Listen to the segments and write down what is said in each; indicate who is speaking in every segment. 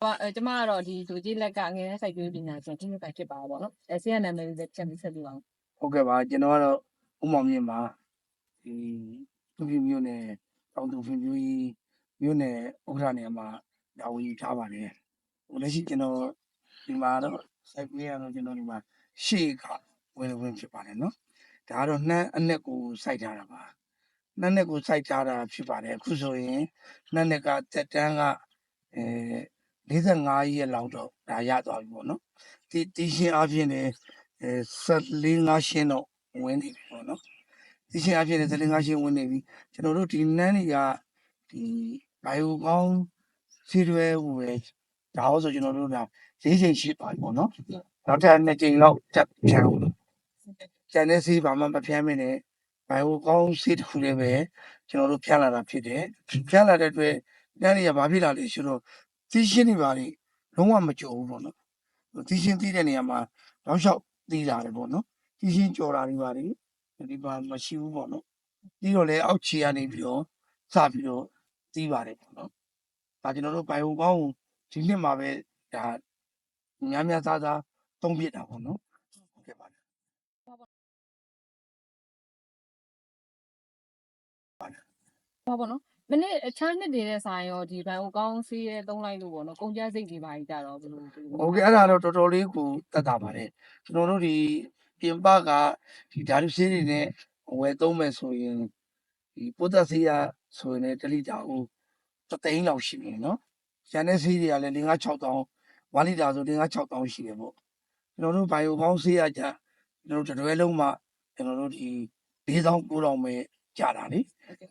Speaker 1: ကျမကတော့ဒီဒိုကြီးလက်ကငယ်စိုက်ပျိုးပညာရှင်ကြီးပိုင်ဖြစ်ပါပေါ့နော်ဆေးရနာမည်လေးချက်ပြီးဆက်ပြီးပါအောင်
Speaker 2: ဟုတ်ကဲ့ပါကျွန်တော်ကတော့ဥမောင်မြင့်ပါဒီသူပြမျိုးနဲ့တောင်သူဖွံ့ဖြိုးရေးမျိုးနဲ့ဥက္ကဋ္ဌနေရာမှာတာဝန်ယူထားပါတယ်လက်ရှိကျွန်တော်ဒီမှာတော့စိုက်ပျိုးရတော့ကျွန်တော်ဒီမှာရှေ့ကဝင်ဖြစ်ပါတယ်နော်ဒါကတော့နှမ်းအနက်ကိုစိုက်ထားတာပါနှမ်းနဲ့ကိုစိုက်ထားတာဖြစ်ပါတယ်အခုဆိုရင်နှမ်းနဲ့ကတက်တန်းက45ရက်လောက်တော့ဒါရသွားပြီပေါ့နော်တီးရှင်းအပြင်လည်း14-15ရှင်းတော့ဝင်နေပြီပေါ့နော်တီးရှင်းအပြင်လည်း14-15ရှင်းဝင်နေပြီကျွန်တော်တို့ဒီနှမ်းတွေကဒီဘိုင်ယိုကောင်းစီရွဲဟိုပဲဒါအောင်ဆိုကျွန်တော်တို့က4ချိန်ရှိပါပြီပေါ့နော်နောက်ထပ်2ချိန်လောက်တက်ဖြန်းအောင်ကျန်တဲ့စီးဘာမှမဖြန်းမနဲ့ဘိုင်ယိုကောင်းစီတစ်ခုလည်းပဲကျွန်တော်တို့ဖြန်းလာတာဖြစ်တယ်ဖြန်းလာတဲ့အတွက်နှမ်းတွေကဘာဖြစ်လာလဲဆိုတော့တီးရှင်းတွေပါလေလုံးဝမကြော်ဘူးပေါ့နော်တီးရှင်းတီးတဲ့နေရာမှာတော့လျှောက်တီးလာတယ်ပေါ့နော်တီးရှင်းကြော်တာတွေပါလေဒီမှာမရှိဘူးပေါ့နော်ပြီးတော့လည်းအောက်ခြေကနေပြီးတော့စပြီးတော့တီးပါတယ်ပေါ့နော်ဒါကျွန်တော်တို့ဘိုင်ယိုကောင်းကိုဒီနှစ်မှာပဲဒါများများသားသားသုံးပြတာပေါ့နော်ဟုတ်ကဲ့ပါတယ်
Speaker 1: ပေါ့နော်မနေ့အခြားနှစ်တွေနဲ့ဆိုင်ရောဒီဘန်ကိုကောင်းစီးရဲသုံးလိုက်လို့ပေါ့နော်ကုန်ကြစိတ်တွေပါကြတော့ဘယ်လို
Speaker 2: ဟုတ်ကဲ့အဲ့ဒါတော့တော်တော်လေးကိုတက်တာပါတယ်ကျွန်တော်တို့ဒီပြင်ပကဒီဓာတုဆေးတွေနဲ့ဝယ်သုံးမယ်ဆိုရင်ဒီပိုးသက်ဆေးရဆိုရင်လည်း1လီတာကို3သိန်းလောက်ရှိနေနော်ကျန်တဲ့ဆေးတွေကလည်း5-6တောင်း1လီတာဆို5-6တောင်းရှိတယ်ပေါ့ကျွန်တော်တို့ဘိုင်ယိုကောင်းဆေးရကြကျွန်တော်တို့တစ်တွဲလုံးမှကျွန်တော်တို့ဒီ4,900ပဲကြတာလေ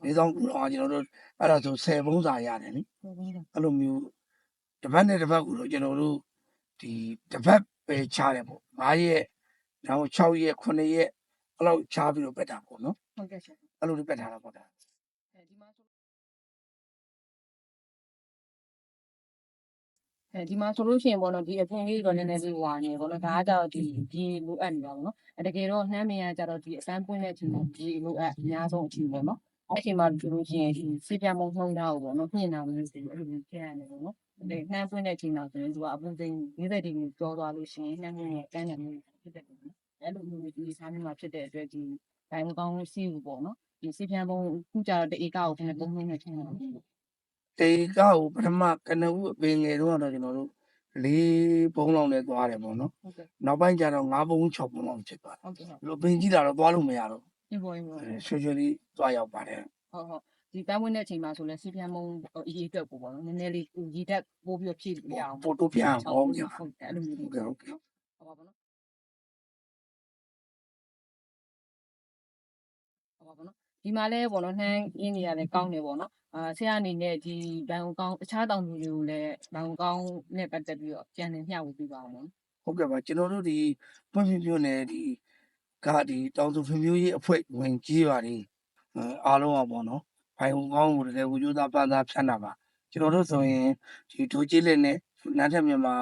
Speaker 2: 4,900ကကျွန်တော်တို့အဲ့ဒါဆို10ပုံးစာရတယ်လေအဲ့လိုမျိုးတစ်ပတ်နဲ့တစ်ပတ်ကိုတော့ကျွန်တော်တို့ဒီတစ်ပတ်ပဲချတယ်ပေါ့9ရက်နောက်6ရက်9ရက်အဲ့လိုချပြီးတော့ပတ်တာပေါ့နော်
Speaker 1: ဟုတ်ကဲ့ရှင်
Speaker 2: အဲ့လိုတွေပတ်ထားတာပေါ့ဒါ
Speaker 1: ဒီမှာဒီမှာဆိုလို့ရှိရင်ပေါ့နော်ဒီအပြင်လေးတော့နည်းနည်းလေးဝါနေပေါ့နော်ဒါကကြတော့ဒီလိုအပ်နေတာပေါ့နော်တကယ်တော့နှမ်းမရကြတော့ဒီအစမ်းပွင့်တဲ့အချိန်မှာဒီလိုအပ်အများဆုံးအချိန်ပေါ့နော်အဲ့ချိန်မှာဆိုလို့ရှိရင်ဒီစေပြမုံနှုံးထားကိုပေါ့နော်ပြင်တာမျိုးစီအဲ့လိုမျိုးပြင်ရတယ်ပေါ့နော်ဒီနှမ်းပွင့်တဲ့အချိန်မှာဆိုရင်သူကအပူစိန်40ဒီဂရီကျော်သွားလို့ရှိရင်နှမ်းပွင့်ရဲ့ကန်းတယ်မျိုးဖြစ်တယ်ပေါ့နော်အဲ့လိုမျိုးဒီစားမျိုးမှာဖြစ်တဲ့အတွက်ဒီဒိုင်မကောင်းစီးဘူးပေါ့နော်ဒီစေပြမုံခုကြတော့တဧကကိုခဏပုံနှုံးနဲ့ထင်တယ်
Speaker 2: တေကောက်ပထမကနဦးအပင်ငယ်တော့ကျွန်တော်တို့4ပုံးလောက်နဲ့သွားတယ်ပေါ့နော်နောက်ပိုင်းကျတော့5ပုံး6ပုံးလောက်ဖြစ်သွားတယ်
Speaker 1: ဟုတ်ကဲ့
Speaker 2: ဒီလိုပင်ကြီးလာတော့သွားလို့မရတော့
Speaker 1: ဒီပေါ်ရင်
Speaker 2: ရွှေရွှေလေးသွားရောက်ပါတယ်
Speaker 1: ဟုတ်ဒီပန်းဝင်တဲ့အချိန်မှာဆိုလဲစီပြန်မုံအရေးအတွက်ပေါ့နော်နည်းနည်းလေးရေတက်ပိုးပြီးဖြည့်ပြအောင်
Speaker 2: ပို့တိုးပြန်ဟုတ်ကဲ့
Speaker 1: ဟုတ်အဲ့လိုမျိုး
Speaker 2: ဟုတ်ကဲ့ဟုတ်ကဲ့
Speaker 1: ဟုတ်ပါဘောနော်ဟုတ်ပါဘောနော်ဒီမှာလဲပေါ့နော်နှမ်းရင်းနေရလဲကောင်းတယ်ပေါ့နော်ဆရာအနေနဲ့ဒီဘန်ကောင်းအခြားတောင်သူတွေကိုလည်းဘန်ကောင်းနဲ့ပတ်သက်ပြီးတော့ပြန်လည်မျှဝေပေးပါအောင်
Speaker 2: ဟုတ်ကဲ့ပါကျွန်တော်တို့ဒီပွင့်ပြပြနဲ့ဒီဒီတောင်သူဖွံ့ဖြိုးရေးအဖွဲ့ဝင်ကြီးပါတယ်အားလုံးอ่ะပေါ့နော်ဘိုင်ဟိုကောင်းကိုတကယ်ကိုကြိုးစားပန်းစားဖြန့်တာပါကျွန်တော်တို့ဆိုရင်ဒီဒိုကြီးလက်နဲ့နန်းထက်မြန်မာ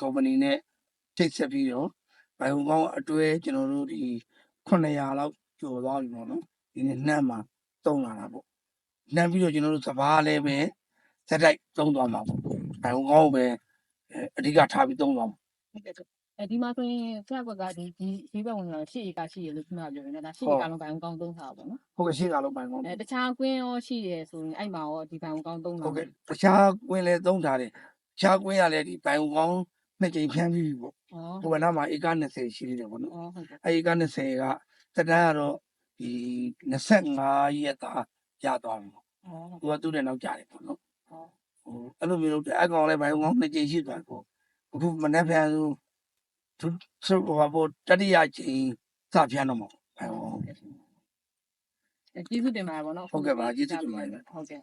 Speaker 2: ကုမ္ပဏီနဲ့ထိတ်ဆက်ပြီးတော့ဘိုင်ဟိုကောင်းအတွဲကျွန်တော်တို့ဒီ900လောက်ကျော်သွားပြီပေါ့နော်ဒီနေ့နှမ်းမှာတုံးလာတာပေါ့နှမ်းပြီးတော့ကျွန်တော်တို့စဘာလည်းပဲစက်တိုက်တုံးသွားမှာပေါ့ဘိုင်ဟိုကောင်းကိုပဲအဓိကထားပြီးတုံးသွားမှာ
Speaker 1: ဒီမှာဆိုရင်ဆရာကဒီဘက်ဝင်လာရှေ့ဧကရှိရလို့ခဏပြောနေတယ်ဒါရှေ့ဧကလုံးဘန်ကောင်းသုံးတာပေါ့နော်
Speaker 2: ဟုတ်ကဲ့ရှေ့ကလုံးဘန်ကောင်း
Speaker 1: တခြားကွင်းရောရှိတယ်ဆိုရင်အဲ့မှာရောဒီဘန်ကောင်းသုံးတာ
Speaker 2: ဟုတ်ကဲ့တခြားကွင်းလည်းသုံးထားတယ်တခြားကွင်းရလည်းဒီဘန်ကောင်းနှစ်ကြိမ်ဖြန်းပြီးပြီပေါ့ဟိုဘက်နားမှာဧက20ရှိသေးတယ်ပေါ့နော်အဲ့ဧက20ကတက်တန်းကတော့ဒီ25ရက်သားရသွားပြီပေါ့သူကသူ့တဲ့နောက်ကြတယ်ပေါ့နော်ဟိုအဲ့လိုမျိုးလုပ်တယ်အကောင်လည်းဘန်ကောင်းနှစ်ကြိမ်ရှိသွားပေါ့အခုမနေ့ပြန်ဆိုသူဟိုဘောတတိယကြိမ်စဖြန်းတော့မှာဘန်ကောင်း
Speaker 1: ကျေးဇူးတင်ပါတယ်ဗောနော်
Speaker 2: ဟုတ်ကဲ့ပါကျေးဇူးတင်ပါတယ်
Speaker 1: ဟုတ်ကဲ့